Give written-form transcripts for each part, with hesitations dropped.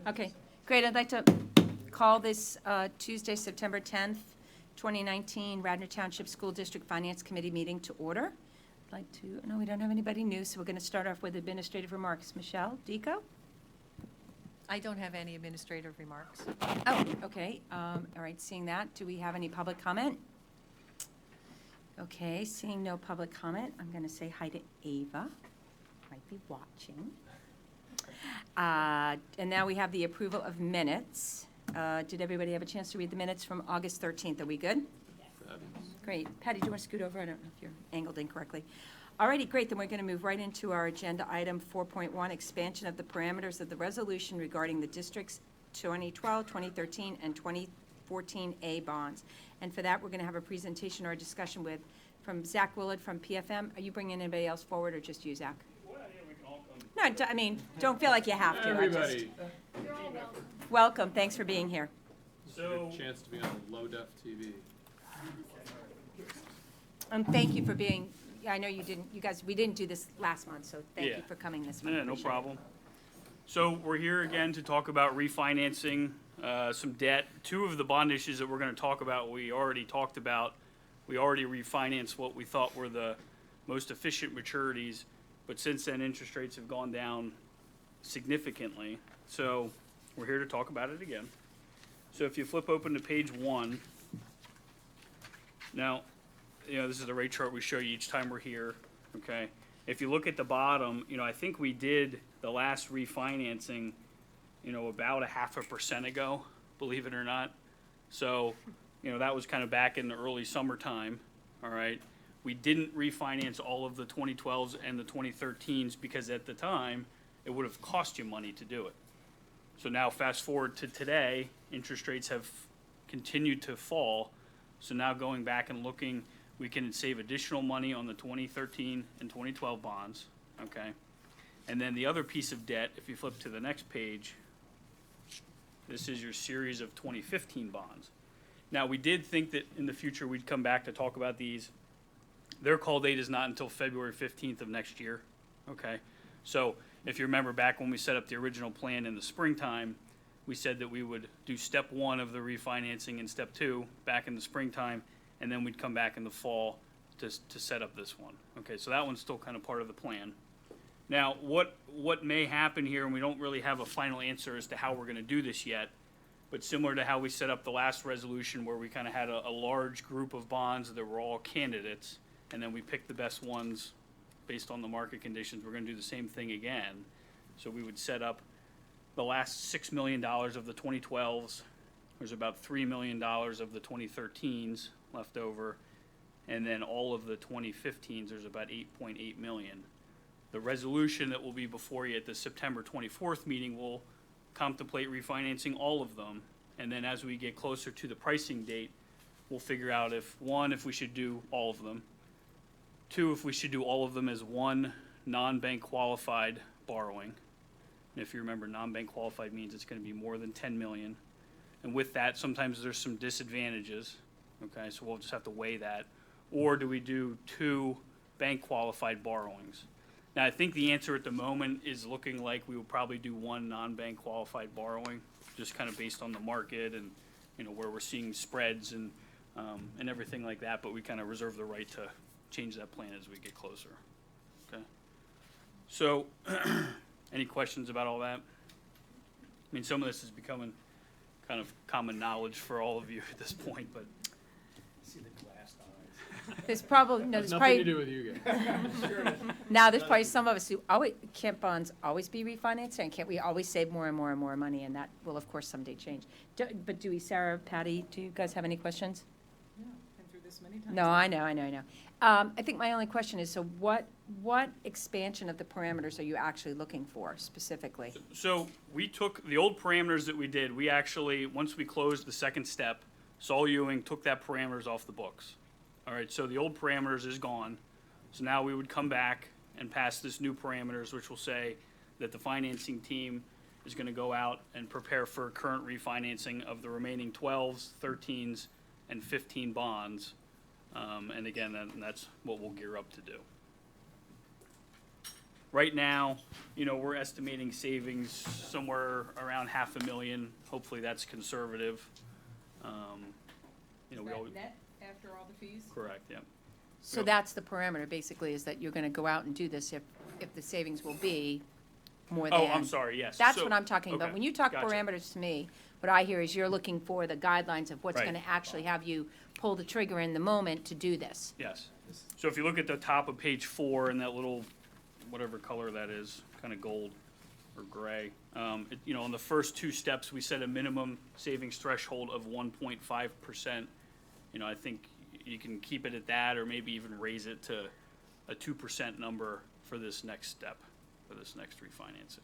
Okay, great. I'd like to call this Tuesday, September 10th, 2019 Radnor Township School District Finance Committee meeting to order. I'd like to, no, we don't have anybody new, so we're going to start off with administrative remarks. Michelle, Deco? I don't have any administrative remarks. Oh, okay. All right, seeing that, do we have any public comment? Okay, seeing no public comment, I'm going to say hi to Ava. Might be watching. And now we have the approval of minutes. Did everybody have a chance to read the minutes from August 13th? Are we good? Yes. Great. Patty, do you want to scoot over? I don't know if you're angled incorrectly. All righty, great. Then we're going to move right into our agenda item 4.1, expansion of the parameters of the resolution regarding the district's 2012, 2013, and 2014 bonds. And for that, we're going to have a presentation or a discussion from Zach Willard from PFM. Are you bringing anybody else forward or just you, Zach? Well, yeah, we can all come. No, I mean, don't feel like you have to. Everybody. Welcome. Thanks for being here. So, Chance to be on low def TV. Thank you for being, I know you guys, we didn't do this last month, so thank you Yeah. for coming this month. yeah, no Appreciate it. problem. So we're here again to talk about refinancing some debt. Two of the bond issues that we're going to talk about, we already talked about. We already refinanced what we thought were the most efficient maturities, but since then, interest rates have gone down significantly. So we're here to talk about it again. So if you flip open to page 1, now, this is the rate chart we show you each time we're here, okay? If you look at the bottom, I think we did the last refinancing, about 0.5% ago, believe it or not. So, that was kind of back in the early summertime, all right? We didn't refinance all of the 2012s and the 2013s because at the time, it would have cost you money to do it. So now fast forward to today, interest rates have continued to fall. So now going back and looking, we can save additional money on the 2013 and 2012 bonds, okay? And then the other piece of debt, if you flip to the next page, this is your series of 2015 bonds. Now, we did think that in the future we'd come back to talk about these. Their call date is not until February 15th of next year, okay? So if you remember back when we set up the original plan in the springtime, we said that we would do step 1 of the refinancing and step 2 back in the springtime, and then we'd come back in the fall to set up this one. Okay, so that one's still kind of part of the plan. Now, what may happen here, and we don't really have a final answer as to how we're going to do this yet, but similar to how we set up the last resolution where we kind of had a large group of bonds that were all candidates, and then we picked the best ones based on the market conditions, we're going to do the same thing again. So we would set up the last $6 million of the 2012s. There's about $3 million of the 2013s left over. And then all of the 2015s, there's about 8.8 million. The resolution that will be before you at the September 24th meeting will contemplate refinancing all of them. And then as we get closer to the pricing date, we'll figure out if we should do all of them. 2, if we should do all of them as one non-bank qualified borrowing. And if you remember, non-bank qualified means it's going to be more than 10 million. And with that, sometimes there's some disadvantages. Okay, so we'll just have to weigh that. Or do we do 2 bank qualified borrowings? Now, I think the answer at the moment is looking like we will probably do 1 non-bank qualified borrowing, just kind of based on the market and where we're seeing spreads and everything like that. But we kind of reserve the right to change that plan as we get closer. Okay. So, any questions about all that? I mean, some of this is becoming kind of common knowledge for all of you at this point, but. See the glass eyes. There's probably, Nothing to do with you guys. now there's probably some of us who can't bonds always be refinanced, and can't we always save more and more and more money, and that will, of course, someday change. But do we, Sarah, Patty, do you guys have any questions? Yeah, been through this many times. No, I know. I think my only question is, so what expansion of the parameters are you actually looking for specifically? So we took the old parameters that we did. We actually, once we closed the second step, Saul Ewing took that parameters off the books. All right, so the old parameters is gone. So now we would come back and pass this new parameters, which will say that the financing team is going to go out and prepare for current refinancing of the remaining 12s, 13s, and 15 bonds. And again, that's what we'll gear up to do. right now, we're estimating savings somewhere around $500,000. Hopefully that's conservative. We always, net after all the fees? correct, yeah. So Yep. that's the parameter, basically, is that you're gonna go out and do this if the savings will be more than. Oh, I'm sorry, yes. That's So- what I'm talking about. okay, When you talk gotcha. parameters to me, what I hear is you're looking for the guidelines of what's Right. gonna actually have you pull the trigger in the moment to do this. Yes. So if you look at the top of page 4 in that little, whatever color that is, kind of gold or gray, on the first 2 steps, we set a minimum savings threshold of 1.5%. I think you can keep it at that or maybe even raise it to a 2% number for this next step, for this next refinancing.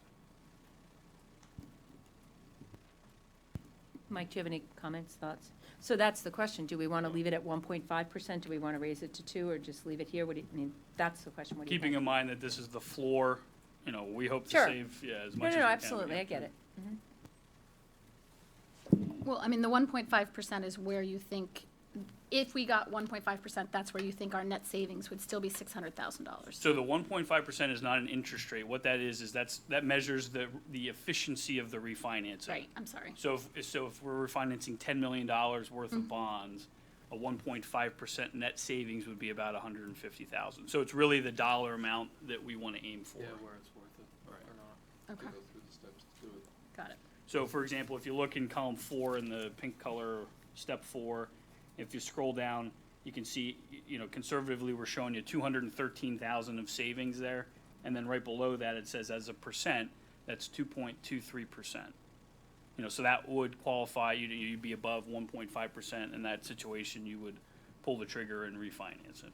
Mike, do you have any comments, thoughts? So that's the question. Do we wanna leave it at 1.5%? Do we wanna raise it to 2 or just leave it here? What do you, I mean, that's the question. What do you think? Keeping in mind that this is the floor, we hope to Sure. save, as No, much as no, we no, can. absolutely, yeah. I get it. Well, I mean, the 1.5% is where you think, if we got 1.5%, that's where you think our net savings would still be $600,000. So the 1.5% is not an interest rate. What that is that measures the efficiency of the refinancing. Right, I'm sorry. So if we're refinancing $10 million worth of bonds, a 1.5% net savings would be about $150,000. So it's really the dollar amount that we want to aim for. Yeah, where it's worth it or not. Okay, To go through the steps to do it. got it. So for example, if you look in column 4 in the pink color, step 4, if you scroll down, you can see, conservatively, we're showing you 213,000 of savings there. And then right below that, it says as a percent, that's 2.23%. So that would qualify, you'd be above 1.5%. In that situation, you would pull the trigger and refinance it.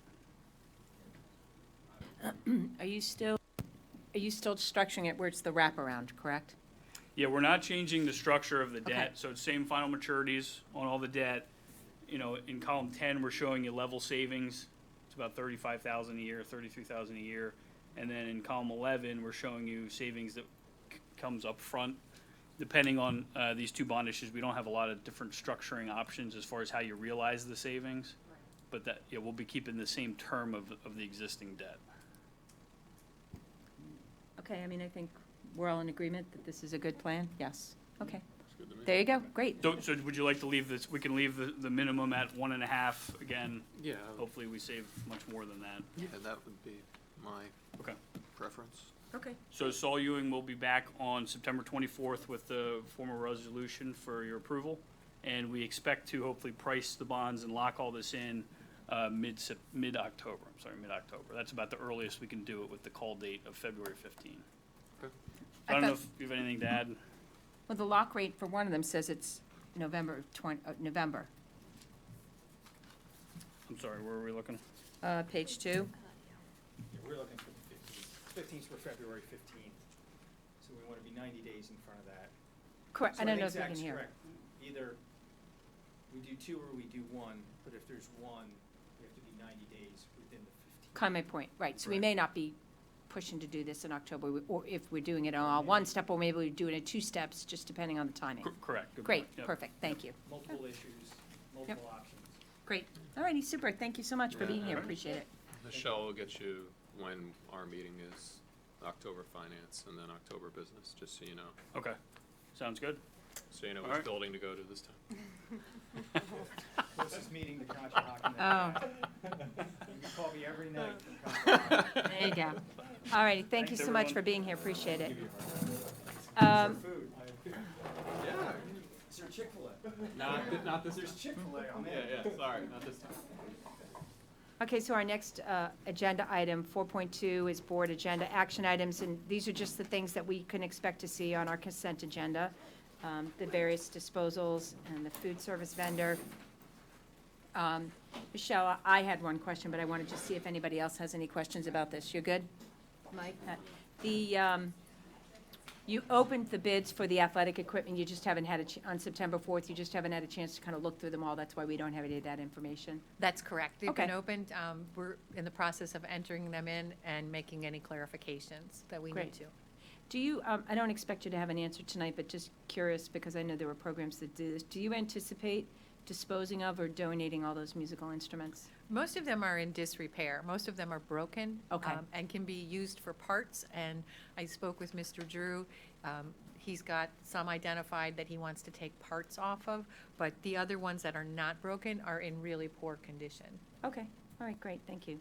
Are you still structuring it where it's the wraparound, correct? Yeah, we're not changing the structure of the Okay. debt, so it's same final maturities on all the debt. In column 10, we're showing you level savings. It's about 35,000 a year, 33,000 a year. And then in column 11, we're showing you savings that comes up front. Depending on these 2 bond issues, we don't have a lot of different structuring options as far as how you realize the savings. But we'll be keeping the same term of the existing debt. Okay, I mean, I think we're all in agreement that this is a good plan? Yes. Okay, It's good to me. there you go, great. So would you like to leave this, we can leave the minimum at 1.5, again, Yeah, hopefully we save much more than that. yeah, that would be my Okay. preference. Okay. So Saul Ewing will be back on September 24th with the formal resolution for your approval. And we expect to hopefully price the bonds and lock all this in mid-October. That's about the earliest we can do it with the call date of February 15. Okay. I don't know thought- if you have anything to add. Well, the lock rate for one of them says it's November. I'm sorry, where are we looking? Page 2. Yeah, we're looking for the 15th. 15th for February 15th. So we want to be 90 days in front of that. Correct, So I don't know if think you can Zach's hear. correct. Either we do 2 or we do 1, but if there's 1, we have to be 90 days within the 15th. Kind of my point, right, so we Correct. may not be pushing to do this in October, or if we're doing it in all 1 step, or maybe we do it in 2 steps, just depending on the timing. Correct. Good Great, point. Yep. perfect, thank you. Multiple issues, multiple options. Great, all righty, super, thank you so much for Yeah, being here, alright. appreciate it. Michelle will get you when our meeting is October finance and then October business, just so you know. Okay, sounds good. So you know All which right. building to go to this time. Closest meeting to Conshohocken. Oh. You call me every night from Conshohocken. There you go. All righty, thank you Thanks, so much everyone. for being here, appreciate it. Food. Yeah. Is there Chick-fil-A? Not this There's Chick-fil-A, I'm in. Yeah, sorry, not this time. Okay, so our next agenda item, 4.2, is board agenda action items, and these are just the things that we can expect to see on our consent agenda, the various disposals and the food service vendor. Michelle, I had one question, but I wanted to see if anybody else has any questions about this. You're good? Mike? You opened the bids for the athletic equipment, you just haven't had on September 4th, you just haven't had a chance to kind of look through them all, that's why we don't have any of that information. That's correct. They've been Okay. opened. We're in the process of entering them in and making any clarifications that we need Great. to. Do you, I don't expect you to have an answer tonight, but just curious, because I know there were programs that do this. Do you anticipate disposing of or donating all those musical instruments? Most of them are in disrepair. Most of them are broken. Okay. And can be used for parts. And I spoke with Mr. Drew. He's got some identified that he wants to take parts off of, but the other ones that are not broken are in really poor condition. Okay, all right, great, thank you.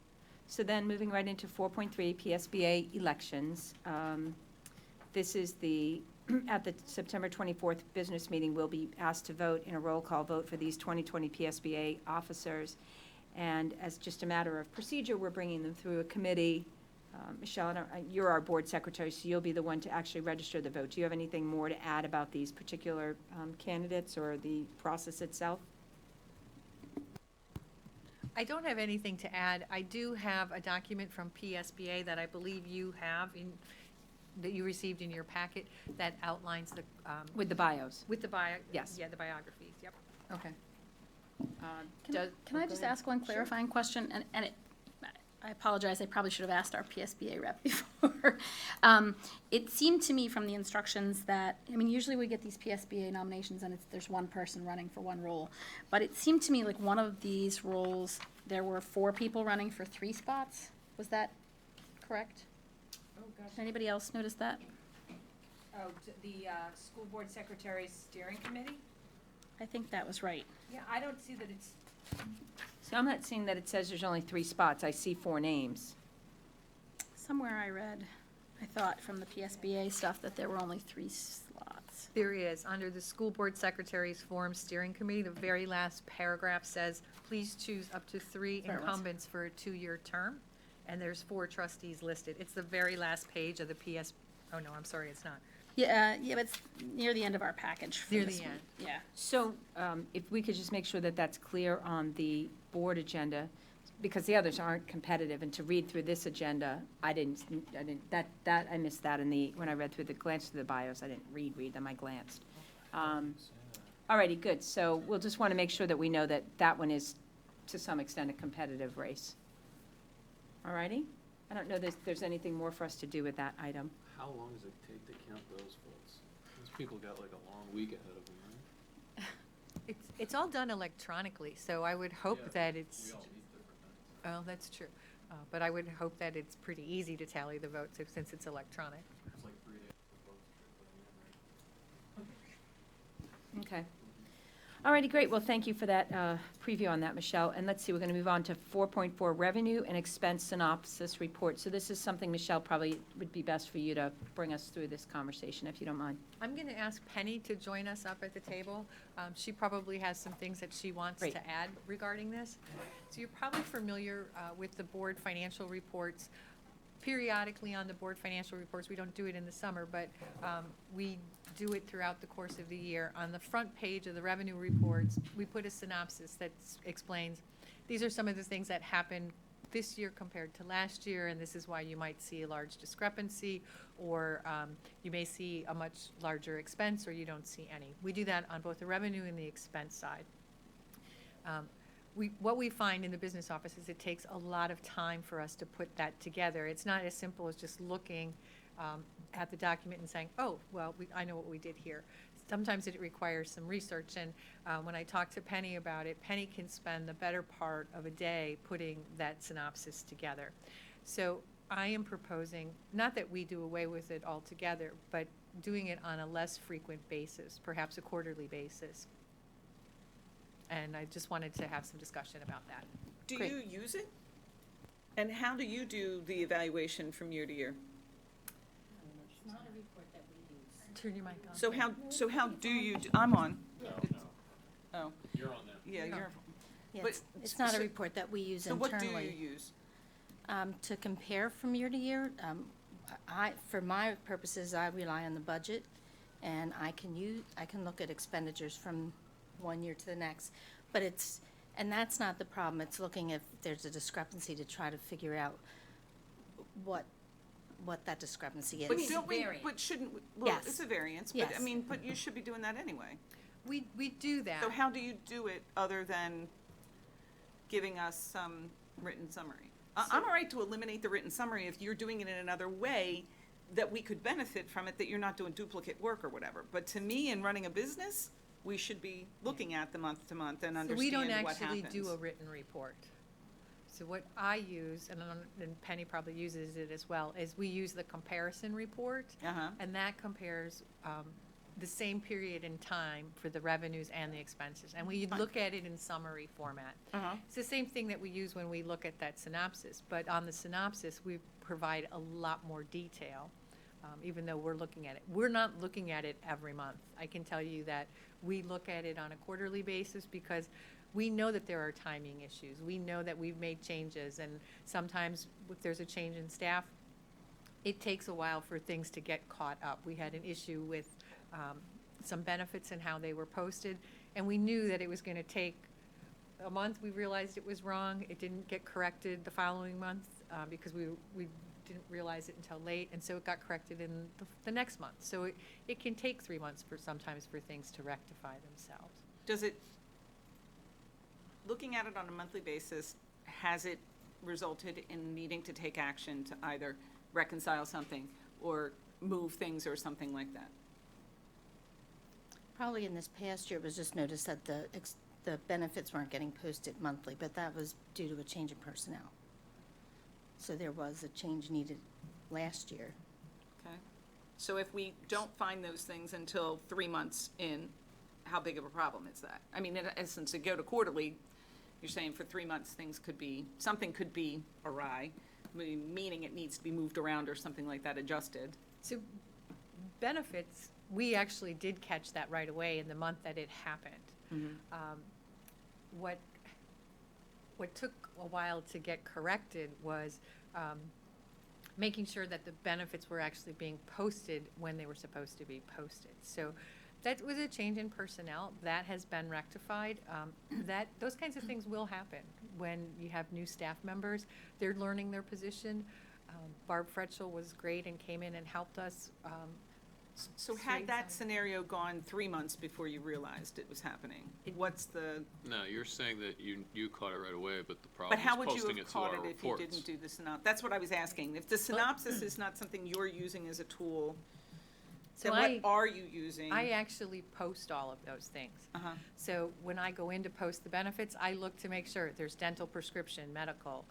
So then, moving right into 4.3, PSBA elections. This is at the September 24th business meeting, we'll be asked to vote in a roll call vote for these 2020 PSBA officers. And as just a matter of procedure, we're bringing them through a committee. Michelle, you're our board secretary, so you'll be the one to actually register the vote. Do you have anything more to add about these particular candidates or the process itself? I don't have anything to add. I do have a document from PSBA that I believe you have that you received in your packet that outlines the, With the bios? with the Yes. Yeah, the biographies, yep. Okay. Can I just ask one clarifying question? And I apologize, I probably should have asked our PSBA rep before. It seemed to me from the instructions that, I mean, usually we get these PSBA nominations and there's one person running for one role. But it seemed to me like one of these roles, there were 4 people running for 3 spots. Was that correct? Oh, gosh. Did anybody else notice that? Oh, the school board secretary's steering committee? I think that was right. Yeah, I don't see that it's, so I'm not seeing that it says there's only 3 spots. I see 4 names. Somewhere I read, I thought from the PSBA stuff that there were only 3 slots. There is, under the school board secretary's form steering committee, the very last paragraph says, please choose up to 3 There it was. incumbents for a 2-year term. And there's 4 trustees listed. It's the very last page of the oh no, I'm sorry, it's not. Yeah, but it's near the end of our package. for Near this the one. end. Yeah. So if we could just make sure that that's clear on the board agenda, because the others aren't competitive, and to read through this agenda, I missed that when I read through glanced through the bios, I didn't read them, I glanced. All righty, good. So we'll just want to make sure that we know that that one is, to some extent, a competitive race. All righty? I don't know that there's anything more for us to do with that item. How long does it take to count those votes? Those people got like a long week ahead of them, right? It's all done electronically, so I would hope Yeah, that it's, We all meet different nights. well, that's true. But I would hope that it's pretty easy to tally the votes since it's electronic. It's like 3 days for votes to put in, right? Okay. All righty, great. Well, thank you for that preview on that, Michelle. And let's see, we're going to move on to 4.4, Revenue and Expense Synopsis Report. So this is something, Michelle, probably would be best for you to bring us through this conversation, if you don't mind. I'm going to ask Penny to join us up at the table. She probably has some things that she wants Great. to add regarding this. So you're probably familiar with the board financial reports. Periodically on the board financial reports, we don't do it in the summer, but we do it throughout the course of the year. On the front page of the revenue reports, we put a synopsis that explains, these are some of the things that happened this year compared to last year, and this is why you might see a large discrepancy, or you may see a much larger expense, or you don't see any. We do that on both the revenue and the expense side. What we find in the business office is it takes a lot of time for us to put that together. It's not as simple as just looking at the document and saying, oh, well, I know what we did here. Sometimes it requires some research, and when I talk to Penny about it, Penny can spend the better part of a day putting that synopsis together. So I am proposing, not that we do away with it altogether, but doing it on a less frequent basis, perhaps a quarterly basis. And I just wanted to have some discussion about that. Do Great. you use it? And how do you do the evaluation from year to year? Turn your mic on. So how do you, I'm on. No, Oh, you're on there. yeah, No. you're, Yeah, But it's not a so- report that we use so what do you internally. use? To compare from year to year, for my purposes, I rely on the budget, and I can look at expenditures from one year to the next. But and that's not the problem, it's looking if there's a discrepancy to try to figure out what that discrepancy But is. don't we, variant. but shouldn't, well, Yes. it's a variance, but I Yes. mean, but you should be doing that anyway. We do that. So how do you do it other than giving us some written summary? I'm all right to eliminate the written summary if you're doing it in another way that we could benefit from it, that you're not doing duplicate work or whatever. But to me, in running a business, we should be looking at the month to month and So understand we don't what actually happens. do a written report. So what I use, and Penny probably uses it as well, is we use the comparison report. Uh-huh. And that compares the same period in time for the revenues and the expenses. And we look at it in summary format. Uh-huh. It's the same thing that we use when we look at that synopsis, but on the synopsis, we provide a lot more detail, even though we're looking at it. We're not looking at it every month. I can tell you that we look at it on a quarterly basis because we know that there are timing issues. We know that we've made changes, and sometimes if there's a change in staff, it takes a while for things to get caught up. We had an issue with some benefits and how they were posted, and we knew that it was going to take a month. We realized it was wrong. It didn't get corrected the following month because we didn't realize it until late, and so it got corrected in the next month. So it can take 3 months sometimes for things to rectify themselves. Does it, looking at it on a monthly basis, has it resulted in needing to take action to either reconcile something or move things or something like that? Probably in this past year, it was just noticed that the benefits weren't getting posted monthly, but that was due to a change in personnel. So there was a change needed last year. Okay. So if we don't find those things until 3 months in, how big of a problem is that? I mean, in essence, to go to quarterly, you're saying for 3 months, something could be awry, meaning it needs to be moved around or something like that, adjusted. So benefits, we actually did catch that right away in the month that it happened. What took a while to get corrected was making sure that the benefits were actually being posted when they were supposed to be posted. So that was a change in personnel. That has been rectified. Those kinds of things will happen when you have new staff members. They're learning their position. Barb Fretchel was great and came in and helped us. So had that scenario gone 3 months before you realized it was happening, what's the, No, you're saying that you caught it right away, but the problem but is how would you posting have it to our caught it if you reports. didn't do the synopsis? That's what I was asking. If the synopsis is not something you're using as a tool, So then what are you using? I actually post all of those things. Uh-huh. So when I go in to post the benefits, I look to make sure there's dental, prescription, medical,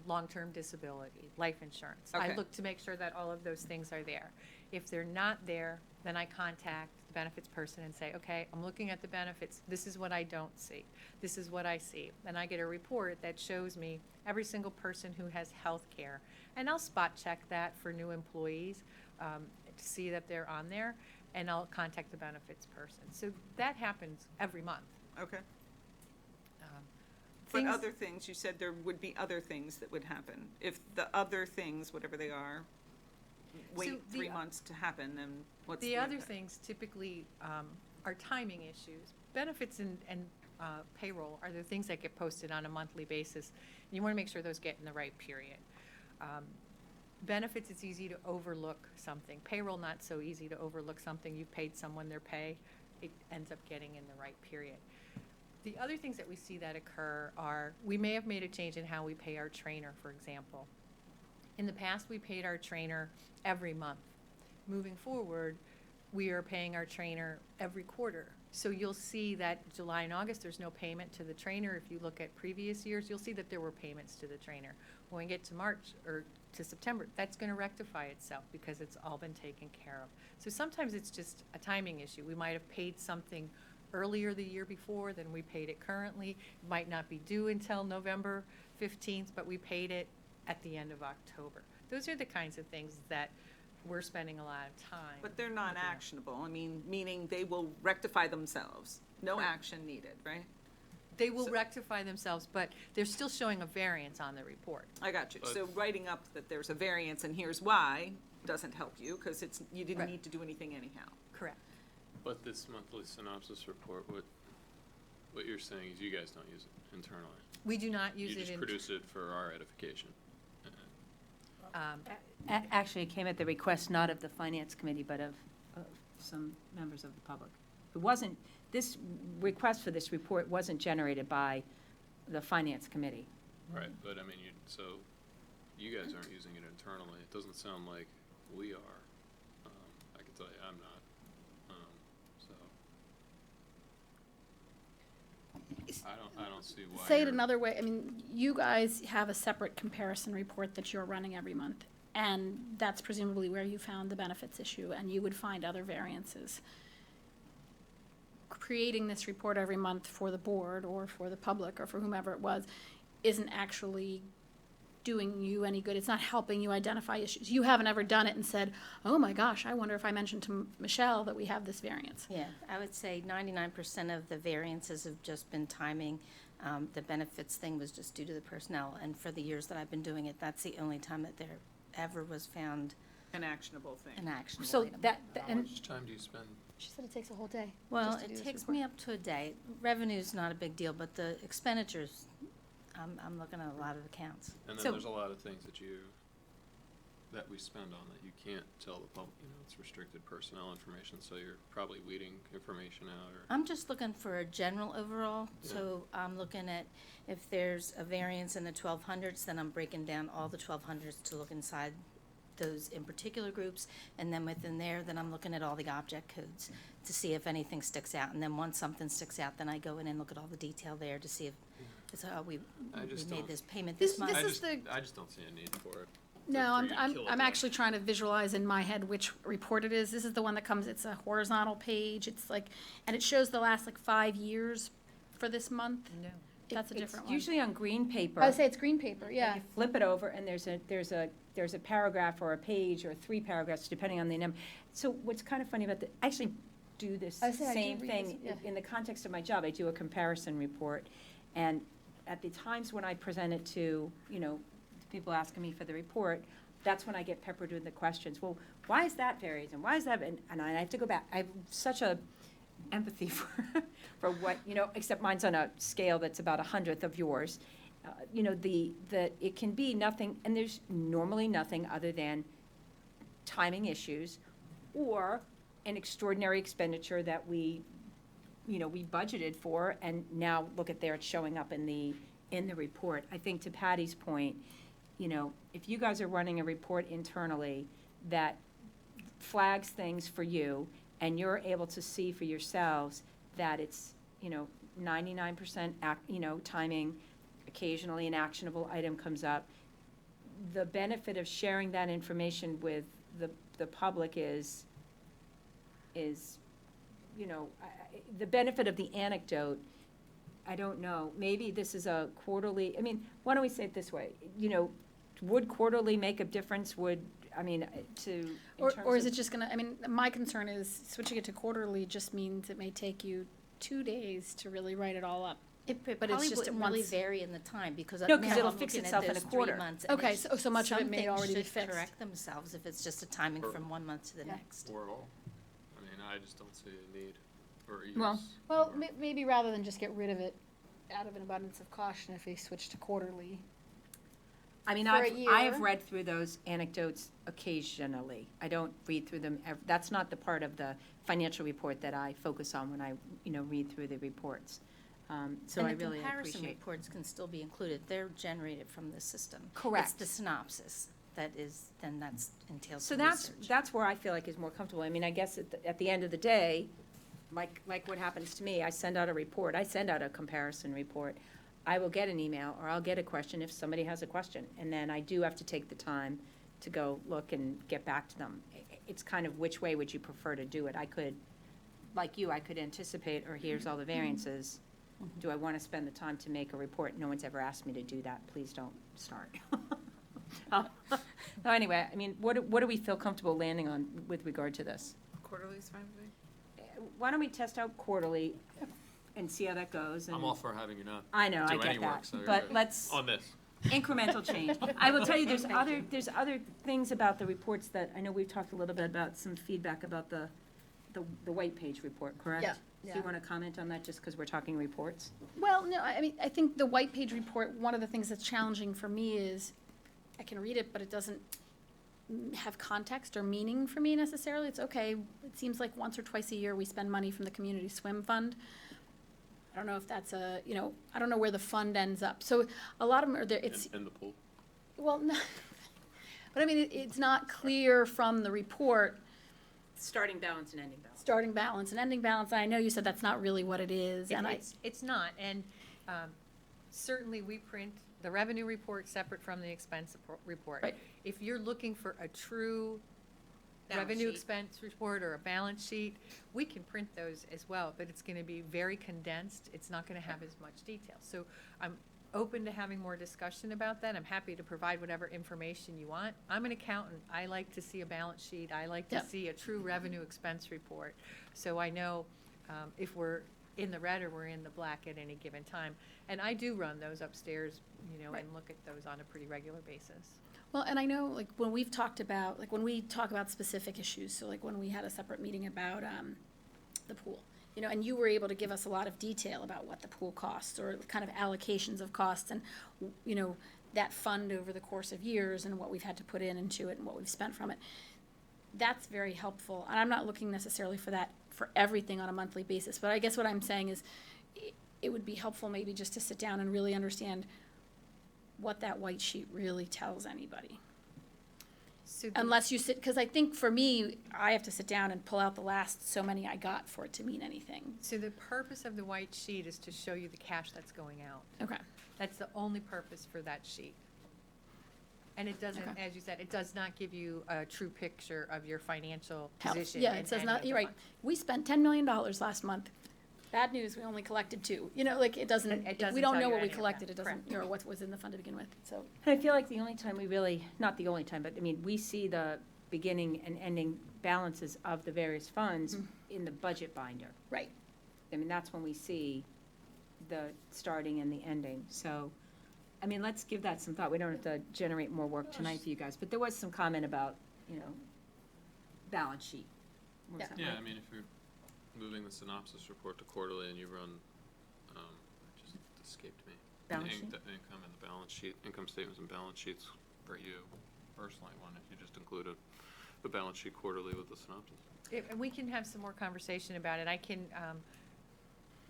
long-term disability, life insurance. I Okay. look to make sure that all of those things are there. If they're not there, then I contact the benefits person and say, okay, I'm looking at the benefits. This is what I don't see. This is what I see. And I get a report that shows me every single person who has health care. And I'll spot check that for new employees to see that they're on there, and I'll contact the benefits person. So that happens every month. Okay. But Things- other things, you said there would be other things that would happen. If the other things, whatever they are, So wait the- 3 months to happen, then what's the The other impact? things typically are timing issues. Benefits and payroll are the things that get posted on a monthly basis. You want to make sure those get in the right period. Benefits, it's easy to overlook something. Payroll, not so easy to overlook something. You've paid someone their pay, it ends up getting in the right period. The other things that we see that occur are, we may have made a change in how we pay our trainer, for example. In the past, we paid our trainer every month. Moving forward, we are paying our trainer every quarter. So you'll see that July and August, there's no payment to the trainer. If you look at previous years, you'll see that there were payments to the trainer. When we get to March or to September, that's going to rectify itself because it's all been taken care of. So sometimes it's just a timing issue. We might have paid something earlier the year before than we paid it currently. It might not be due until November 15th, but we paid it at the end of October. Those are the kinds of things that we're spending a lot of time. But they're not looking at. actionable. I mean, meaning they will rectify themselves. No Correct. action needed, right? They will So- rectify themselves, but they're still showing a variance on the report. I got you. But- So writing up that there's a variance and here's why doesn't help you because you didn't Right. need to do anything anyhow. Correct. But this monthly synopsis report, what you're saying is you guys don't use it internally. We do not use You it just in. produce it for our edification. Actually, it came at the request not of the Finance Committee, but of some members of the public. It wasn't, this request for this report wasn't generated by the Finance Committee. Right, but I mean, so you guys aren't using it internally. It doesn't sound like we are. I can tell you I'm not. So. I don't see why. Say it you're- another way, I mean, you guys have a separate comparison report that you're running every month, and that's presumably where you found the benefits issue, and you would find other variances. Creating this report every month for the board, or for the public, or for whomever it was, isn't actually doing you any good. It's not helping you identify issues. You haven't ever done it and said, oh my gosh, I wonder if I mentioned to Michelle that we have this variance. Yeah, I would say 99% of the variances have just been timing. The benefits thing was just due to the personnel, and for the years that I've been doing it, that's the only time that there ever was found An actionable thing. an actionable So item. How and much time do you spend? She said it takes a whole day. Well, just to do it this takes report. me up to a day. Revenue's not a big deal, but the expenditures, I'm looking at a lot of accounts. And then So- there's a lot of things that we spend on that you can't tell the public, it's restricted personnel information, so you're probably weeding information out or. I'm just looking for a general overall, so I'm looking at if there's a variance in the 1200s, then I'm breaking down all the 1200s to look inside those in particular groups, and then within there, then I'm looking at all the object codes to see if anything sticks out, and then once something sticks out, then I go in and look at all the detail there to see if it's, we I just made don't- this payment This- this month. this I is just, the- I just don't see a need for it. No, for you to kill it I'm off. actually trying to visualize in my head which report it is. This is the one that comes, it's a horizontal page, it's like, and it shows the last like 5 years for this month. No. That's a it's different one. usually on green paper. I would say it's green paper, yeah. You flip it over, and there's a paragraph or a page or 3 paragraphs, depending on the number. So what's kind of funny about I actually do this I say I do same read thing. this, yeah. In the context of my job, I do a comparison report. And at the times when I present it to, people asking me for the report, that's when I get peppered with the questions. Well, why is that variance, and why is that, and I have to go back. I have such a empathy for what, except mine's on a scale that's about 100th of yours. It can be nothing, and there's normally nothing other than timing issues or an extraordinary expenditure that we budgeted for, and now look at there, it's showing up in the report. I think to Patty's point, if you guys are running a report internally that flags things for you, and you're able to see for yourselves that it's, 99% timing, occasionally an actionable item comes up, the benefit of sharing that information with the public is, the benefit of the anecdote, I don't know, maybe this is a quarterly, why don't we say it this way? Would quarterly make a difference, in Or terms is of- it just gonna, my concern is switching it to quarterly just means it may take you 2 days to really write it all up. It But it's probably just at wouldn't really once. vary in the time, because No, now 'cause it'll I'm fix looking at itself in a those 3 quarter. months, and Okay, it's- so much of it some may things already be should fixed. correct themselves if it's just a timing from one month to the Yeah. next. Or all. I just don't see a need or use. Well- Well, or- maybe rather than just get rid of it out of an abundance of caution, if we switch to quarterly. For a I have year. read through those anecdotes occasionally. I don't read through them, that's not the part of the financial report that I focus on when I, read through the reports. So I And the really comparison appreciate. reports can still be included, they're generated from the system. Correct. It's the synopsis that is, then that's entails So the that's, research. that's where I feel like is more comfortable. I guess at the end of the day, like what happens to me, I send out a report, I send out a comparison report. I will get an email, or I'll get a question if somebody has a question, and then I do have to take the time to go look and get back to them. It's kind of which way would you prefer to do it? I could, like you, I could anticipate, or here's all the variances. Do I want to spend the time to make a report? No one's ever asked me to do that. Please don't start. No, anyway, what do we feel comfortable landing on with regard to this? Quarterly's fine with me. Why don't we test out quarterly and see how that goes? I'm and- all for having you not I know, I do get any work, that, so you're but good. let's, On this. incremental change. I will tell you, there's other things about the reports that, I know we've talked a little bit about some feedback about the white page report, correct? Yeah, Do yeah. you want to comment on that, just because we're talking reports? Well, no, I think the white page report, one of the things that's challenging for me is, I can read it, but it doesn't have context or meaning for me necessarily. It's okay, it seems like once or twice a year we spend money from the community swim fund. I don't know if that's I don't know where the fund ends up. So a lot of them are there, it's, In the pool. well, no, but it's not clear from the report, Starting balance and ending balance. starting balance and ending balance. And I know you said that's not really what it is, and It's not, and Certainly, we print the revenue report separate from the expense report. Right. If you're looking for a true Balance revenue sheet. expense report or a balance sheet, we can print those as well, but it's gonna be very condensed. It's not gonna have as much detail. So I'm open to having more discussion about that. I'm happy to provide whatever information you want. I'm an accountant. I like to see a balance sheet. I like to Yep. see a true revenue expense report. So I know, if we're in the red or we're in the black at any given time. And I do run those upstairs, Right. and look at those on a pretty regular basis. Well, and I know, like, when we've talked about, like, when we talk about specific issues, so like when we had a separate meeting about, the pool, and you were able to give us a lot of detail about what the pool costs, or kind of allocations of costs, and, that fund over the course of years, and what we've had to put into it, and what we've spent from it. That's very helpful, and I'm not looking necessarily for that for everything on a monthly basis, but I guess what I'm saying is, it would be helpful maybe just to sit down and really understand what that white sheet really tells anybody. So the- Unless you sit, because I think for me, I have to sit down and pull out the last so many I got for it to mean anything. So the purpose of the white sheet is to show you the cash that's going out. Okay. That's the only purpose for that sheet. And it doesn't, Okay. as you said, it does not give you a true picture of your financial Health. position. Yeah, in it says any not, of the you're right. funds. We spent $10 million last month. Bad news, we only collected 2. Like, it doesn't, It doesn't we don't tell know you what we any of that. collected. It doesn't, Correct. what was in the fund to begin with, so. And I feel like the only time we really, not the only time, but I mean, we see the beginning and ending balances of the various funds in the budget binder. Right. I mean, that's when we see the starting and the ending. So, I mean, let's give that some thought. We don't have to generate more work tonight for you guys, but there was some comment about, balance sheet. What was Yeah. that, Yeah, Mike? I mean, if you're moving the synopsis report to quarterly and you run, it just escaped me. Balance The sheet? The income and the balance sheet, income statements and balance sheets for you personally, one, if you just included the balance sheet quarterly with the synopsis. And we can have some more conversation about it. I can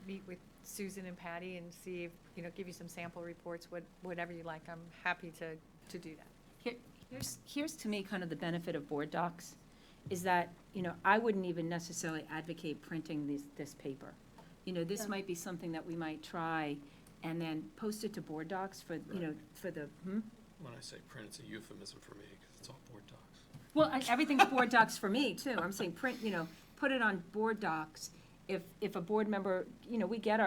meet with Susan and Patty and see if, give you some sample reports, whatever you like. I'm happy to do that. Here's to me kind of the benefit of board docs, is that, I wouldn't even necessarily advocate printing this paper. This might be something that we might try and then post it to board docs for, for the, When I say print, it's a euphemism for me, because it's all board docs. Well, everything's board docs for me, too. I'm saying print, put it on board docs. If a board member, we get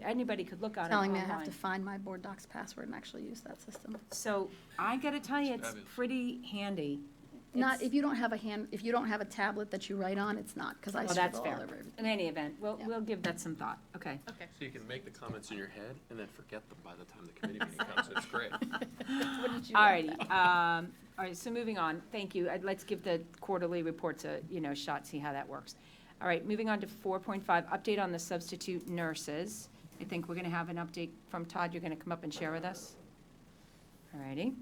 anybody could look at it Telling me I online. have to find my board docs password and actually use that system. So I gotta tell you, it's Fabulous. pretty handy. Not, It's- if you don't have a tablet that you write on, it's not, because I Well, that's scribble all fair. over everything. In any event, Yeah. we'll give that some thought. Okay. Okay. So you can make the comments in your head and then forget them by the time the committee meeting comes. It's great. Wouldn't you All like righty, that? all right, so moving on, thank you. Let's give the quarterly reports a, shot, see how that works. All right, moving on to 4.5, update on the substitute nurses. I think we're gonna have an update from Todd, you're gonna come up and share with us? All righty.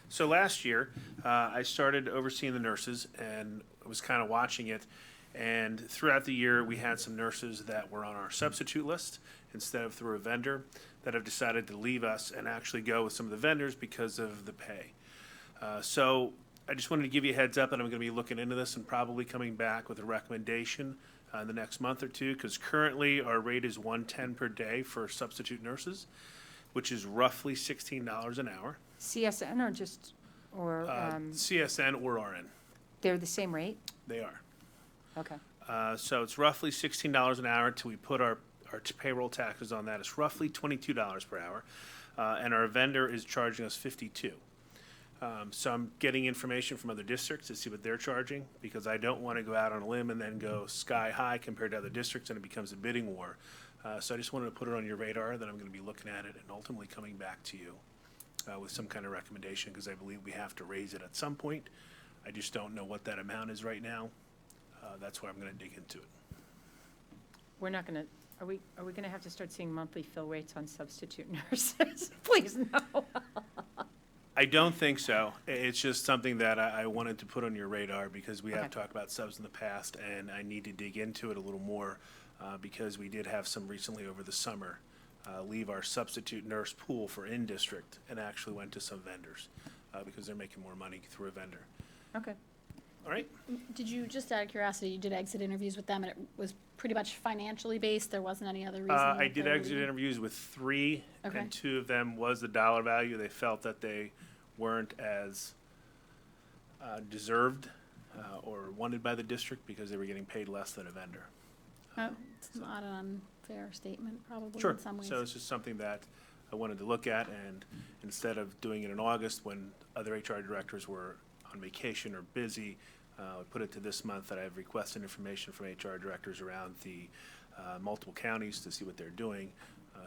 So last year, I started overseeing the nurses and was kind of watching it. And throughout the year, we had some nurses that were on our substitute list instead of through a vendor that have decided to leave us and actually go with some of the vendors because of the pay. So I just wanted to give you a heads up that I'm going to be looking into this and probably coming back with a recommendation in the next month or two, because currently our rate is $110 per day for substitute nurses, which is roughly $16 an hour. CSN or just, or, CSN or RN, they're the same rate? they are. Okay. So it's roughly $16 an hour till we put our payroll taxes on that. It's roughly $22 per hour. And our vendor is charging us $52. So I'm getting information from other districts to see what they're charging, because I don't want to go out on a limb and then go sky high compared to other districts and it becomes a bidding war. So I just wanted to put it on your radar that I'm going to be looking at it and ultimately coming back to you with some kind of recommendation, because I believe we have to raise it at some point. I just don't know what that amount is right now. That's why I'm going to dig into it. We're not gonna, are we gonna have to start seeing monthly fill rates on substitute nurses? Please, no. I don't think so. It's just something that I wanted to put on your radar, because we have Okay. talked about subs in the past, and I need to dig into it a little more, because we did have some recently over the summer leave our substitute nurse pool for in-district and actually went to some vendors, because they're making more money through a vendor. Okay. All right? Did you, just out of curiosity, you did exit interviews with them, and it was pretty much financially based? There wasn't any other reason? I that did they were exit leaving? interviews with 3, Okay. and 2 of them was the dollar value. They felt that they weren't as deserved or wanted by the district because they were getting paid less than a vendor. Oh, it's not an unfair statement, probably, Sure. in some ways. So it's just something that I wanted to look at, and instead of doing it in August when other HR directors were on vacation or busy, I put it to this month that I've requested information from HR directors around the multiple counties to see what they're doing.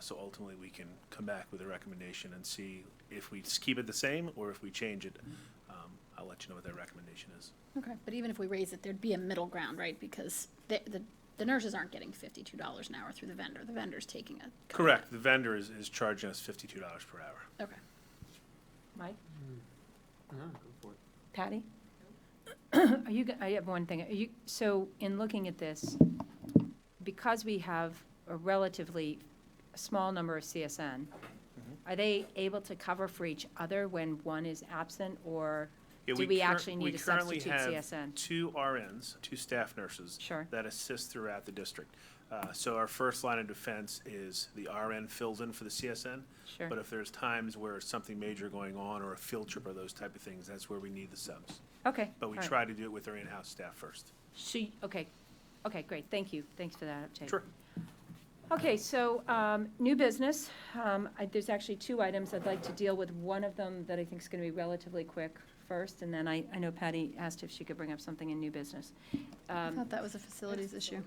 So ultimately, we can come back with a recommendation and see if we just keep it the same or if we change it. I'll let you know what that recommendation is. Okay, but even if we raise it, there'd be a middle ground, right? Because the nurses aren't getting $52 an hour through the vendor. The vendor's taking a. Correct. The vendor is charging us $52 per hour. Okay. Mike? No, go for it. Patty? Are you, I have one thing. Are you, so in looking at this, because we have a relatively small number of CSN, are they able to cover for each other when one is absent, or Yeah, do we actually need to substitute We currently CSN? have 2 RNs, 2 staff nurses. Sure. That assist throughout the district. So our first line of defense is the RN fills in for the CSN. Sure. But if there's times where something major going on or a field trip or those type of things, that's where we need the subs. Okay. But we all right. try to do it with our in-house staff first. Okay, okay, great, thank you, thanks for that update. Sure. Okay, so, new business, there's actually 2 items I'd like to deal with, one of them that I think is gonna be relatively quick first, and then I know Patty asked if she could bring up something in new business. I thought that was a facilities issue.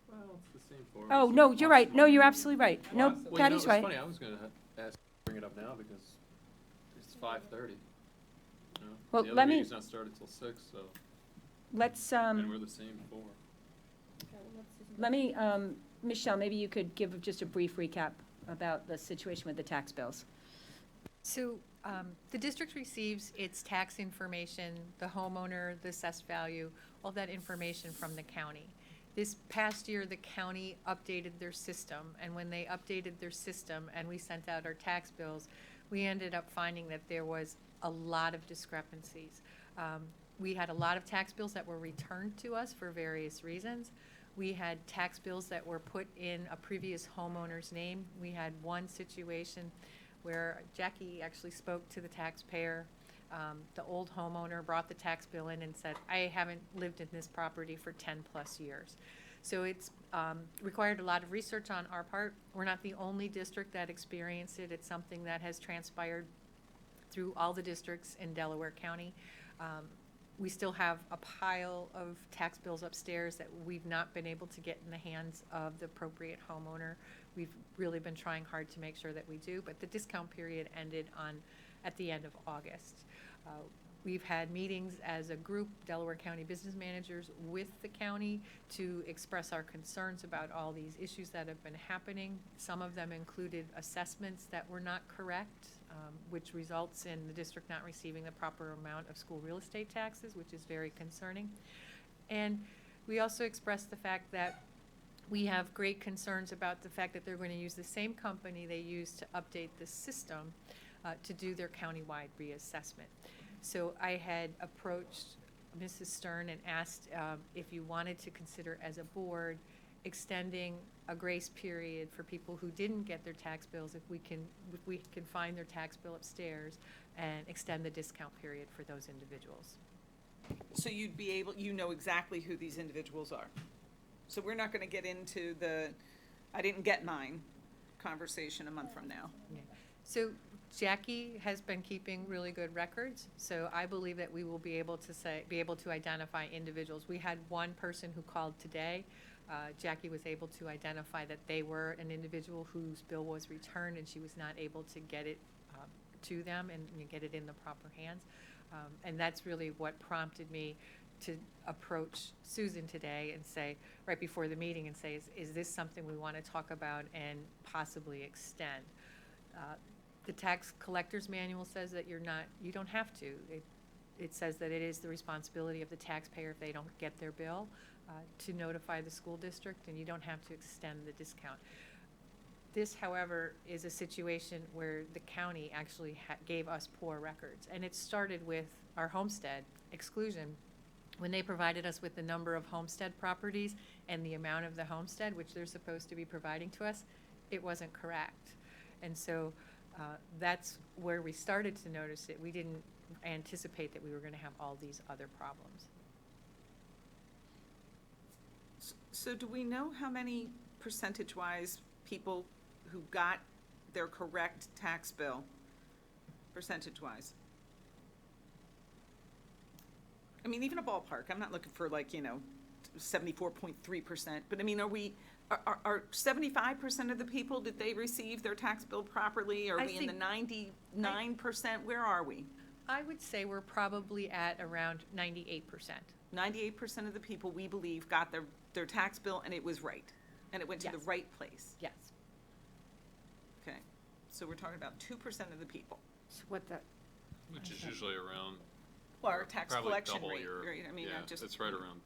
Well, it's the same form. Oh, no, you're right, no, you're absolutely right, no, Well, you know, Patty's it's right. funny, I was gonna ask, bring it up now because it's 5:30. You know? Well, The let other me- meeting's not started till 6, so, Let's, and we're the same 4. let me, Michelle, maybe you could give just a brief recap about the situation with the tax bills. So, the district receives its tax information, the homeowner, the assessed value, all that information from the county. This past year, the county updated their system, and when they updated their system and we sent out our tax bills, we ended up finding that there was a lot of discrepancies. We had a lot of tax bills that were returned to us for various reasons. We had tax bills that were put in a previous homeowner's name. We had one situation where Jackie actually spoke to the taxpayer. The old homeowner brought the tax bill in and said, I haven't lived in this property for 10+ years. So it's required a lot of research on our part. We're not the only district that experienced it. It's something that has transpired through all the districts in Delaware County. We still have a pile of tax bills upstairs that we've not been able to get in the hands of the appropriate homeowner. We've really been trying hard to make sure that we do, but the discount period ended at the end of August. We've had meetings as a group, Delaware County business managers, with the county to express our concerns about all these issues that have been happening. Some of them included assessments that were not correct, which results in the district not receiving the proper amount of school real estate taxes, which is very concerning. And we also expressed the fact that we have great concerns about the fact that they're going to use the same company they used to update the system to do their countywide reassessment. So I had approached Mrs. Stern and asked if you wanted to consider as a board extending a grace period for people who didn't get their tax bills, if we can find their tax bill upstairs and extend the discount period for those individuals. So you'd be able, you know exactly who these individuals are. So we're not gonna get into the, I didn't get mine conversation a month from now. Yeah. So Jackie has been keeping really good records, so I believe that we will be able to identify individuals. We had one person who called today. Jackie was able to identify that they were an individual whose bill was returned and she was not able to get it to them and get it in the proper hands. And that's really what prompted me to approach Susan today and say, right before the meeting, and say, is this something we want to talk about and possibly extend? The tax collector's manual says that you don't have to. It says that it is the responsibility of the taxpayer if they don't get their bill to notify the school district, and you don't have to extend the discount. This, however, is a situation where the county actually gave us poor records, and it started with our homestead exclusion when they provided us with the number of homestead properties and the amount of the homestead, which they're supposed to be providing to us, it wasn't correct. And so that's where we started to notice it. We didn't anticipate that we were going to have all these other problems. So do we know how many percentage-wise people who got their correct tax bill, percentage-wise? I mean, even a ballpark, I'm not looking for 74.3%, but I mean, are 75% of the people, did they receive their tax bill properly? Are I we in the think- 99%? Where are we? I would say we're probably at around 98%. 98% of the people, we believe, got their tax bill and it was right, and it went to the Yes. right place. Yes. Okay, so we're talking about 2% of the people. So what the, Which is usually around, Well, our tax probably collection double rate, your, right? I mean, yeah, I'm just. it's right around.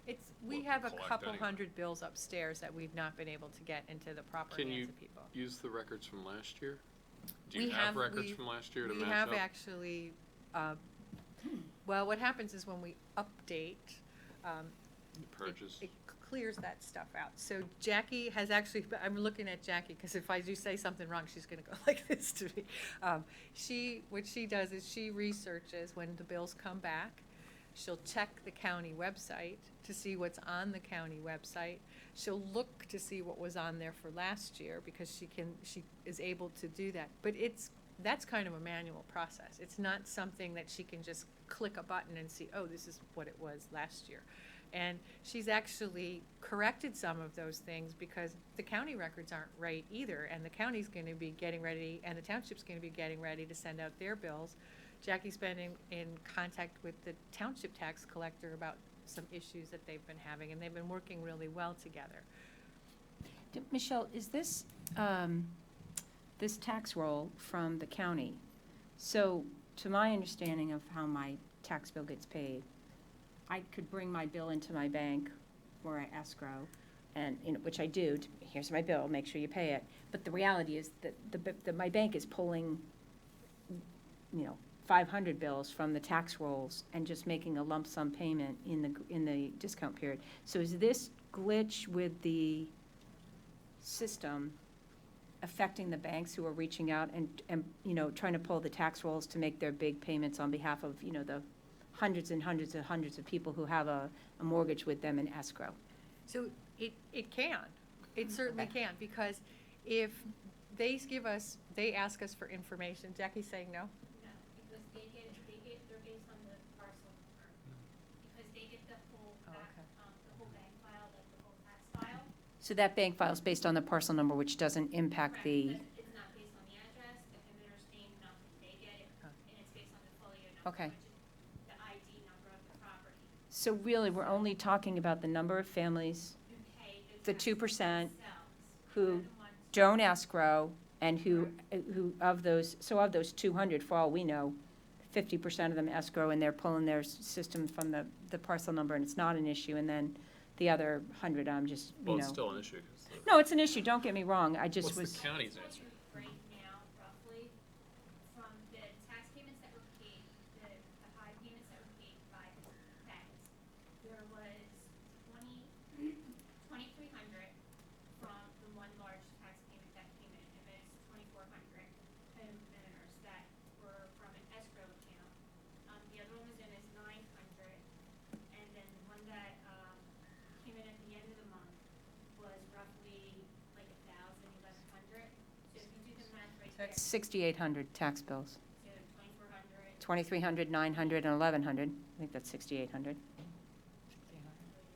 we What have we a collect couple anyway. hundred bills upstairs that we've not been able to get into the proper Can hands you of people. use the records from last year? Do We you have have- records we- from last year to We match have up? actually, well, what happens is when we update, Purges. it clears that stuff out. So Jackie has actually, I'm looking at Jackie, because if I do say something wrong, she's gonna go like this to me. What she does is she researches when the bills come back. She'll check the county website to see what's on the county website. She'll look to see what was on there for last year, because she is able to do that. But that's kind of a manual process. It's not something that she can just click a button and see, oh, this is what it was last year. And she's actually corrected some of those things because the county records aren't right either, and the county's going to be getting ready, and the township's going to be getting ready to send out their bills. Jackie's been in contact with the township tax collector about some issues that they've been having, and they've been working really well together. Michelle, is this, this tax roll from the county? So, to my understanding of how my tax bill gets paid, I could bring my bill into my bank where I escrow, and, which I do, here's my bill, make sure you pay it. But the reality is that my bank is pulling, 500 bills from the tax rolls and just making a lump sum payment in the discount period. So is this glitch with the system affecting the banks who are reaching out and trying to pull the tax rolls to make their big payments on behalf of, the hundreds and hundreds and hundreds of people who have a mortgage with them in escrow? So it can, it certainly can, because if they ask us for information, Jackie's saying no? No, because they're based on the parcel number. Because they get the whole Oh, back, okay. the whole bank file, like the whole tax file. So that bank file is based on the parcel number, which doesn't impact Correct, the, but it's not based on the address, the emitter's name, nothing. They get it, Oh. and it's based on the folio number, Okay. which is the ID number of the property. so really, we're only talking about the number of families You pay The taxes 2% themselves. who They're the ones don't escrow, and who of those 200, for all we know, 50% of them escrow, and they're pulling their system from the parcel number, and it's not an issue, and then the other 100, I'm just, Well, it's still an issue. 'Cause No, it's an issue, don't get me wrong, I just what's was. the county's answer? right now, roughly, from the tax payments that were paid, the high payments that were paid by the banks, there was 2,300 from the one large tax payment that came in, and then it's 2,400 homeowners that were from an escrow account. The other one was in as 900, and then the one that, came in at the end of the month was roughly like 1,000, 1,100. So if you do the math right there, That's 6,800 tax bills, so 2,400, 2,300, 900, and 1,100, I think that's 6,800. 11 is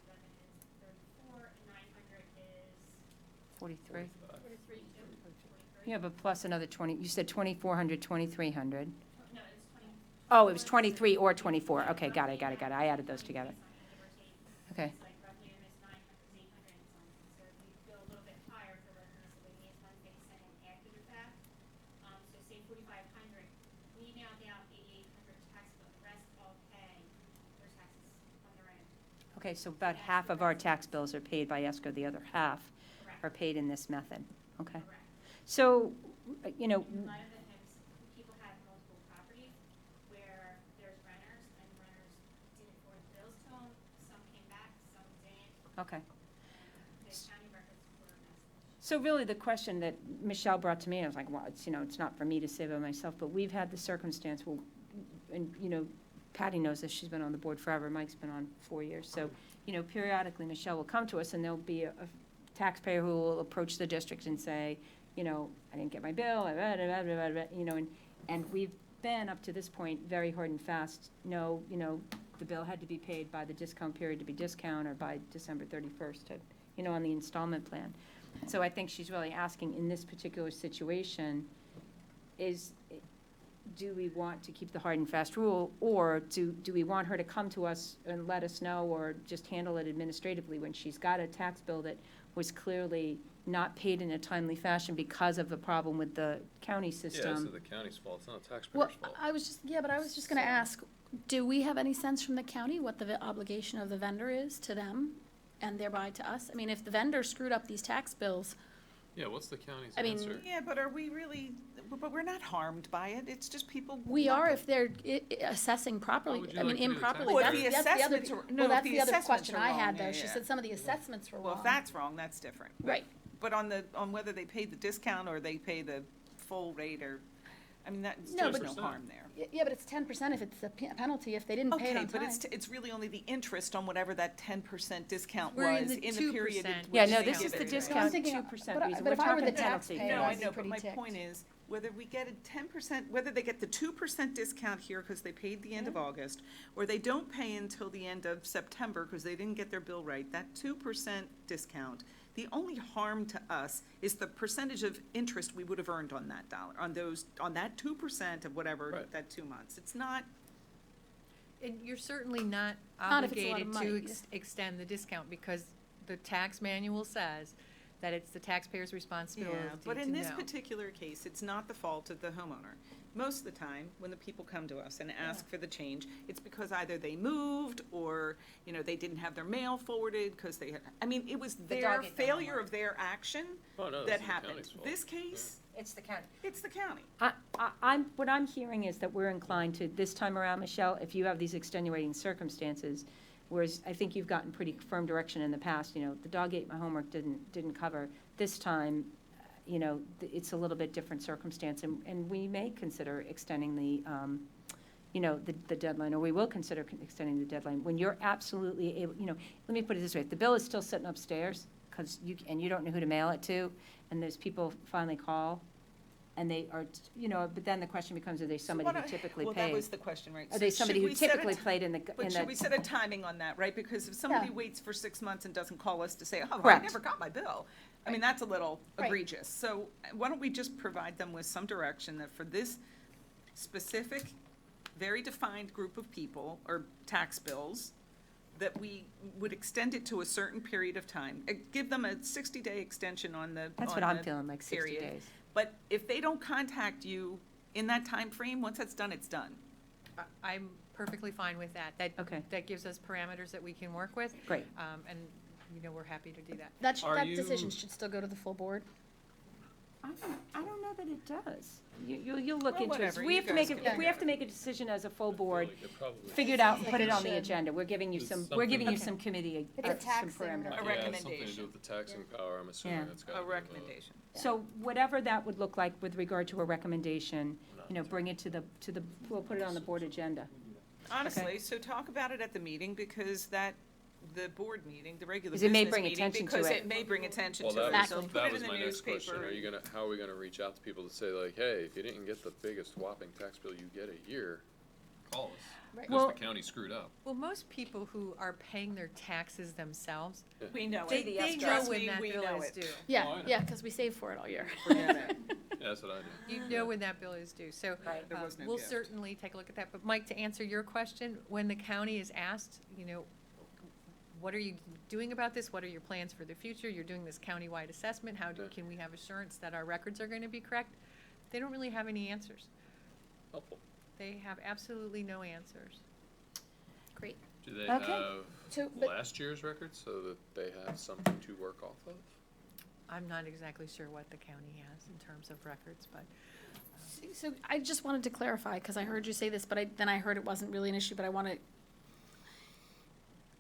34, and 900 is 43. 43. Yeah, but plus another 20, you said 2,400, 2,300. No, it's 20. Oh, it was 23 or 24, okay, got it, I added those together. Okay. It's like roughly in this 900, 800 and something. So if you go a little bit higher for like miscellaneous ones that you send in after the fact, so say 4,500, we mailed out 8,800 tax bill. The rest all pay their taxes on their end. Okay, so about half of our tax bills are paid by escrow, the other half Correct. are paid in this method, okay? Correct. So, A lot of the times, people have multiple properties where there's renters, and renters didn't forward the bills to them, Okay. The county records were a mess. So really, the question that Michelle brought to me, I was like, well, it's not for me to say by myself, but we've had the circumstance, well, and, Patty knows this, she's been on the board forever, Mike's been on 4 years, so, periodically, Michelle will come to us, and there'll be a taxpayer who will approach the district and say, I didn't get my bill, and we've been, up to this point, very hard and fast, no, the bill had to be paid by the discount period to be discount, or by December 31st, on the installment plan. So I think she's really asking, in this particular situation, do we want to keep the hard and fast rule, or do we want her to come to us and let us know, or just handle it administratively when she's got a tax bill that was clearly not paid in a timely fashion because of a problem with the county Yeah, it's system? the county's fault, it's not the Well, taxpayer's fault. I was just gonna ask, do we have any sense from the county what the obligation of the vendor is to them and thereby to us? I mean, if the vendor screwed up these tax bills, Yeah, what's the county's I mean, answer? Yeah, but are we really, but we're not harmed by it, it's just people. we are if they're assessing properly, would you I mean like to do the improperly. Well, if That's the the other, assessments are- no, well, if that's the the other assessments question are I wrong, had, though. yeah, She yeah. said some of the assessments were wrong. Well, if that's wrong, that's different. Right. But on whether they pay the discount or they pay the full rate, or, I mean, there's No, no but- harm there. Yeah, but it's 10% if it's a penalty if they didn't pay it Okay, on but time. it's really only the interest on whatever that 10% discount We're in was the in the period. 2%. in Yeah, which no, they this give is the it. discount, thinking- 2% but reason, but we're if I were talking the penalty. taxpayer, No, I I'd be know, but pretty my ticked. point is, whether we get a 10%, whether they get the 2% discount here because they paid the end of August, or they don't pay until the end of September because they didn't get their bill right, that 2% discount, the only harm to us is the percentage of interest we would have earned on that dollar, on that 2% of whatever, Right. that 2 months. It's not, And you're certainly not Not if it's a lot of obligated to money, extend the discount, because the tax manual says that it's the taxpayer's responsibility yeah, to know. but in this particular case, it's not the fault of the homeowner. Most of the time, when the people come to us and ask for the change, it's because either they moved, or, they didn't have their mail forwarded, because they had, I mean, it was their dog ate their failure homework. of their action Oh, no, this that is the happened. county's fault. This case, It's the county. it's the county. What I'm hearing is that we're inclined to, this time around, Michelle, if you have these extenuating circumstances, whereas I think you've gotten pretty firm direction in the past, the dog ate my homework didn't cover. This time, it's a little bit different circumstance, and we may consider extending the deadline, or we will consider extending the deadline, when you're absolutely able, let me put it this way, if the bill is still sitting upstairs, and you don't know who to mail it to, and there's people finally call, and they are, but then the question becomes, are they somebody who typically Well, that paid? was the question, right? Are So they somebody should who we set a typically ti- played in the, But should we set a timing on that, right? Because if somebody waits for 6 months and doesn't call us to say, oh, I Correct. never got my bill, I mean, that's a little Right. egregious. So why don't we just provide them with some direction that for this specific, very defined group of people, or tax bills, that we would extend it to a certain period of time. Give them a 60-day extension on the That's on what I'm the feeling, like 60 period. days. But if they don't contact you in that time frame, once that's done, it's done. I'm perfectly fine with that. Okay. That gives us parameters that we can work with. Great. And, we're happy to do that. That Are decision you- should still go to the full board. I don't know that it does. You'll look Well, into it. whatever, We you have to guys make, can if we figure have it to make a decision as a full board, Like, it probably- figure it out and I put it think on we the should. agenda. We're giving you It's some, we're something- giving you Okay. some committee, It's a some tax thing, parameters. A right? Yeah, something to recommendation. do with the taxing power, I'm Yeah. assuming that's got A recommendation. So whatever that would look like with regard to a recommendation, bring it to the, we'll put it on the board agenda. Honestly, so talk about it at the meeting, because the board meeting, the regular Because it may business bring meeting, attention to because it. it may bring attention Well, to it, that so was, put that it was in the my next question. newspaper. How are we gonna reach out to people to say like, hey, if you didn't get the biggest whopping tax bill you get a year, call us. Right. Because Well- the county screwed up. Well, most people who are paying their taxes themselves, We know they it. know Trust when me, that we bill know is it. due. Oh, I Yeah, know. yeah, because we save for it all year. Forget it. Yeah, that's what I do. You know when that bill is due, so Right. There was no we'll gift. certainly take a look at that. But Mike, to answer your question, when the county is asked, what are you doing about this? What are your plans for the future? You're doing this countywide assessment. Yeah. Can we have assurance that our records are going to be correct? They don't really have any answers. Helpful. They have absolutely no answers. Great. Do they Okay. have So, but- last year's records so that they have something to work off of? I'm not exactly sure what the county has in terms of records, but So I just wanted to clarify, because I heard you say this, but then I heard it wasn't really an issue, but I want to,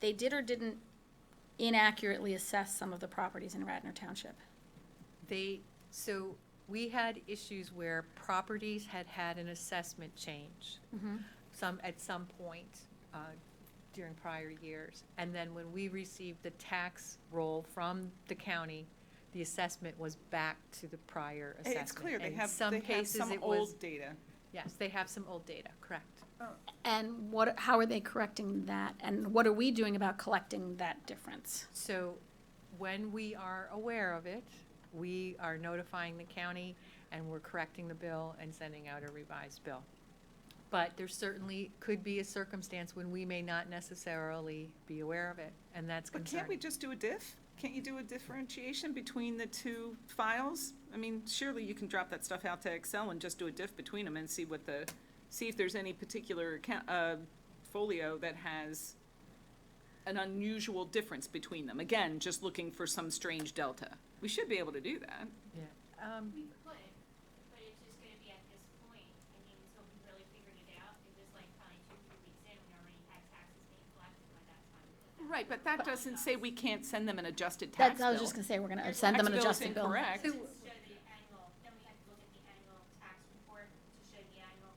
they did or didn't inaccurately assessed some of the properties in Radnor Township. So we had issues where properties had an assessment change, at some point during prior years. And then when we received the tax roll from the county, the assessment was back to the prior assessment. It's clear, they In have some cases, some it was- old data. Yes, they have some old data, correct. And how are they correcting that? And what are we doing about collecting that difference? So when we are aware of it, we are notifying the county and we're correcting the bill and sending out a revised bill. But there certainly could be a circumstance when we may not necessarily be aware of it, and that's But concerning. can't we just do a diff? Can't you do a differentiation between the two files? I mean, surely you can drop that stuff out to Excel and just do a diff between them and see if there's any particular folio that has an unusual difference between them. Again, just looking for some strange delta. We should be able to do that. Yeah. We could, but it's just gonna be at this point, I mean, until we really figured it out, it was like probably 2-3 weeks in, we already had taxes being collected by that time. Right, but that doesn't say we can't send them an adjusted tax That's, I was bill. just gonna say, we're gonna send them an Tax bill's adjusted bill. incorrect. To show the annual, then we had to look at the annual tax report to show the annual,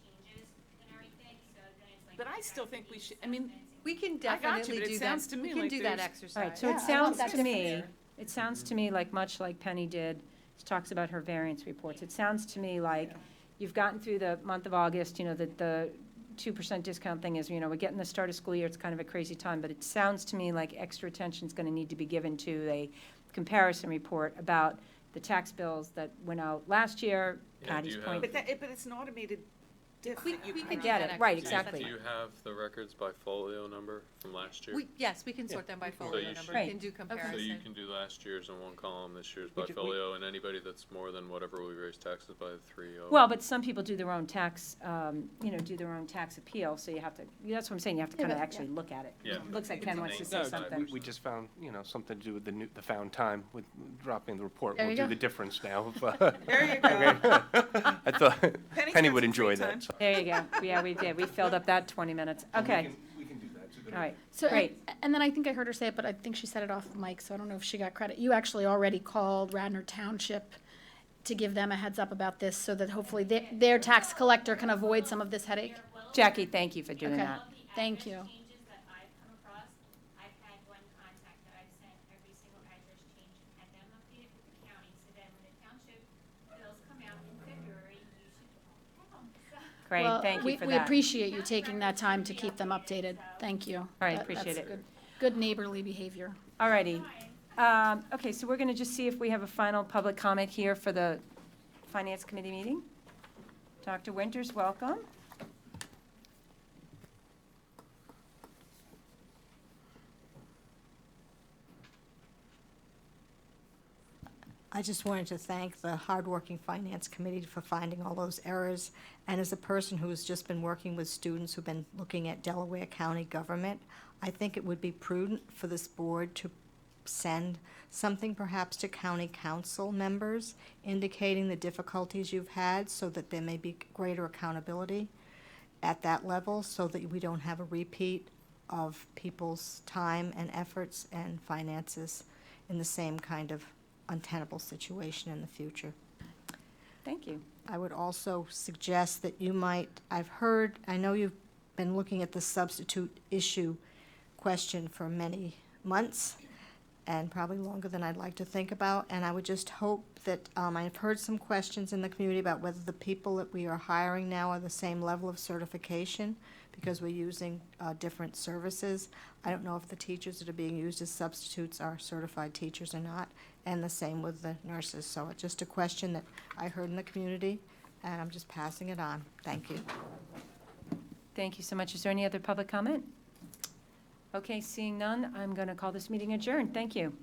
changes and everything, so then it's like. But I still think we should, I mean, We can I got you, definitely but it do that. sounds to me We can like do that there's- exercise. All right, so Yeah, it I want sounds that to to me, clear. it sounds to me like, much like Penny did, she talks about her variance reports. It sounds to me like you've gotten through the month of August, that the 2% discount thing is, we're getting the start of school year, it's kind of a crazy time, but it sounds to me like extra attention is going to need to be given to a comparison report about the tax bills that went out last year, Yeah, Patty's do you point. but it's an automated diff We- that you we can can I get that it, right, exercise. exactly. Do you have the records by folio number from last year? Yes, we can sort them by folio you number, should- we Right. can do So comparison. you can do last year's in one column, this year's We by could- folio, and anybody that's more than whatever we raise taxes by 3.0. Well, but some people do their own tax, do their own tax appeal, so you have to, that's what I'm saying, you have to Yeah, kind of but- actually look at it. Yeah. Looks like Ken wants to say No, something. We just found, something to do with the found time with dropping the report. There We'll you do go. the difference now. but- There you go. I thought Penny's Penny got would some enjoy free time. that. so- There you go. Yeah, we did. We filled up that 20 minutes. Okay, We can do that. It's a good all right. So, Great. and then I think I heard her say it, but I think she said it off mic, so I don't know if she got credit. You actually already called Radnor Township to give them a heads up about this, so that hopefully their tax collector can avoid some of this headache. Jackie, thank you for doing Okay. that. All the Thank address you. changes that I've come across, I've had one contact that I've sent every single address change and had them updated with the county, so then when the township bills come out in February, you should have them, so. Great, Well, thank you for We that. appreciate you taking that time to keep them updated. Thank you. right, That- appreciate that's it. Good neighborly behavior. All righty. Okay, so we're going to just see if we have a final public comment here for the Finance Committee meeting. Dr. Winters, welcome. I just wanted to thank the hardworking Finance Committee for finding all those errors. And as a person who has just been working with students who've been looking at Delaware County government, I think it would be prudent for this board to send something perhaps to county council members indicating the difficulties you've had so that there may be greater accountability at that level so that we don't have a repeat of people's time and efforts and finances in the same kind of untenable situation in the future. Thank you. I would also suggest that you might, I know you've been looking at the substitute issue question for many months, and probably longer than I'd like to think about, and I would just hope that, I've heard some questions in the community about whether the people that we are hiring now are the same level of certification, because we're using different services. I don't know if the teachers that are being used as substitutes are certified teachers or not, and the same with the nurses. So it's just a question that I heard in the community, and I'm just passing it on. Thank you. Thank you so much. Is there any other public comment? Okay, seeing none, I'm going to call this meeting adjourned. Thank you.